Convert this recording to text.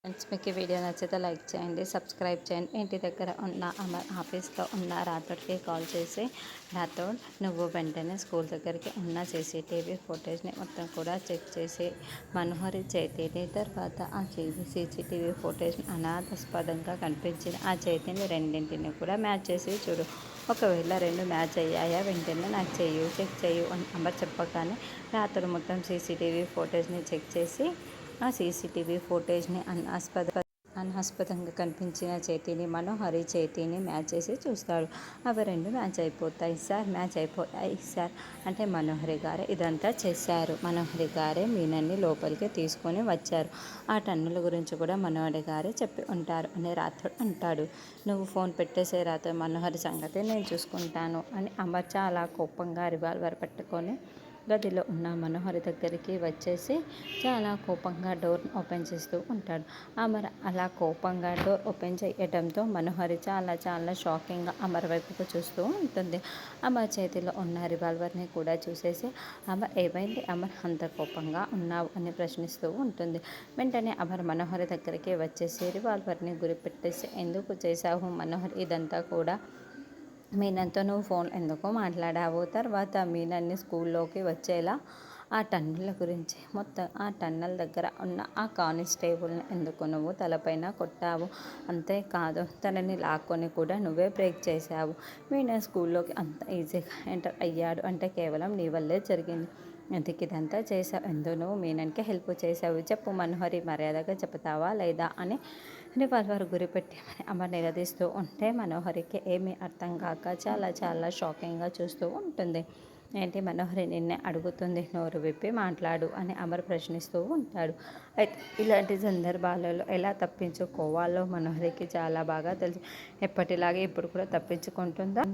Friends, మీకు ఈ video నచ్చితే లైక్ చేయండి, సబ్స్క్రైబ్ చేయండి. ఇంటి దగ్గర ఉన్న అమర్ ఆఫీస్లో ఉన్న రాథోడ్కి కాల్ చేసి, రాథోడ్ నువ్వు వెంటనే స్కూల్ దగ్గరికి ఉన్న సీసీటీవీ ఫుటేజ్ని మొత్తం కూడా చెక్ చేసి మనోహరి చేతిని, తర్వాత ఆ సీసీటీవీ ఫుటేజ్ అనాథాస్పదంగా కనిపించిన ఆ చేతిని రెండింటిని కూడా మ్యాచ్ చేసి చూడు. ఒకవేళ రెండు మ్యాచ్ అయ్యాయా వెంటనే నాకు చెక్ చేయు అని అమర్ చెప్పగానే రాథోడ్ మొత్తం సీసీటీవీ ఫుటేజ్ని చెక్ చేసి ఆ సీసీటీవీ ఫుటేజ్ని అనుమానాస్పదంగా కనిపించిన చేతిని మనోహరి చేతిని మ్యాచ్ చేసి చూస్తాడు. అవి రెండు మ్యాచ్ అయిపోతాయి సార్, మ్యాచ్ అయిపోయాయి సార్ అంటే మనోహరి గారే ఇదంతా చేశారు. మనోహరి గారే మీనన్ని లోపలికి తీసుకొని వచ్చారు. ఆ టన్నుల గురించి కూడా మనోహరి గారే చెప్పి ఉంటారు అని రాథోడ్ అంటాడు. నువ్వు ఫోన్ పెట్టేసే రాథోడ్, మనోహరి సంగతి నేను చూసుకుంటాను అని అమర్ చాలా కోపంగా రివాల్వర్ పట్టుకొని గదిలో ఉన్న మనోహరి దగ్గరికి వచ్చేసి చాలా కోపంగా డోర్ ఓపెన్ చేస్తూ ఉంటాడు. అమర్ అలా కోపంగా డోర్ ఓపెన్ చేయడంతో మనోహరి చాలా చాలా షాకింగ్గా అమర్ వైపుకు చూస్తూ ఉంటుంది. అమర్ చేతిలో ఉన్న రివాల్వర్ని కూడా చూసేసి అమర్ ఏమైంది అమర్ అంత కోపంగా ఉన్నావు అని ప్రశ్నిస్తూ ఉంటుంది. వెంటనే అమర్ మనోహరి దగ్గరికి వచ్చేసి రివాల్వర్ని గురిపెట్టేసి ఎందుకు చేశావు మనోహరి ఇదంతా కూడా, మీనన్తో నువ్వు ఫోన్ ఎందుకు మాట్లాడావు, తర్వాత మీనన్ని స్కూల్లోకి వచ్చేలా ఆ టన్నుల గురించి మొత్తం ఆ టన్నల్ దగ్గర ఉన్న ఆ కానిస్టేబుల్ని ఎందుకు నువ్వు తలపైన కొట్టావు, అంతేకాదు తనని లాక్కొని కూడా నువ్వే బ్రేక్ చేశావు. మీన స్కూల్లోకి అంత ఈజీగా ఎంటర్ అయ్యాడు అంటే కేవలం నీ వల్లే జరిగింది. ఎందుకు ఇదంతా చేసావు, ఎందుకు నువ్వు మీనన్కి హెల్ప్ చేశావు చెప్పు మనోహరి, మర్యాదగా చెప్తావా లేదా అని రివాల్వర్ గురిపెట్టి అమర్ నిలదీస్తూ ఉంటే మనోహరికి ఏమీ అర్థం కాక చాలా చాలా షాకింగ్గా చూస్తూ ఉంటుంది. ఏంటి మనోహరి నిన్నే అడుగుతుంది, నోరు విప్పి మాట్లాడు అని అమర్ ప్రశ్నిస్తూ ఉంటాడు. అయితే ఇలాంటి సందర్భాలలో ఎలా తప్పించుకోవాలో మనోహరికి చాలా బాగా తెలుసు. ఎప్పటిలాగే ఇప్పుడు కూడా తప్పించుకుంటుందా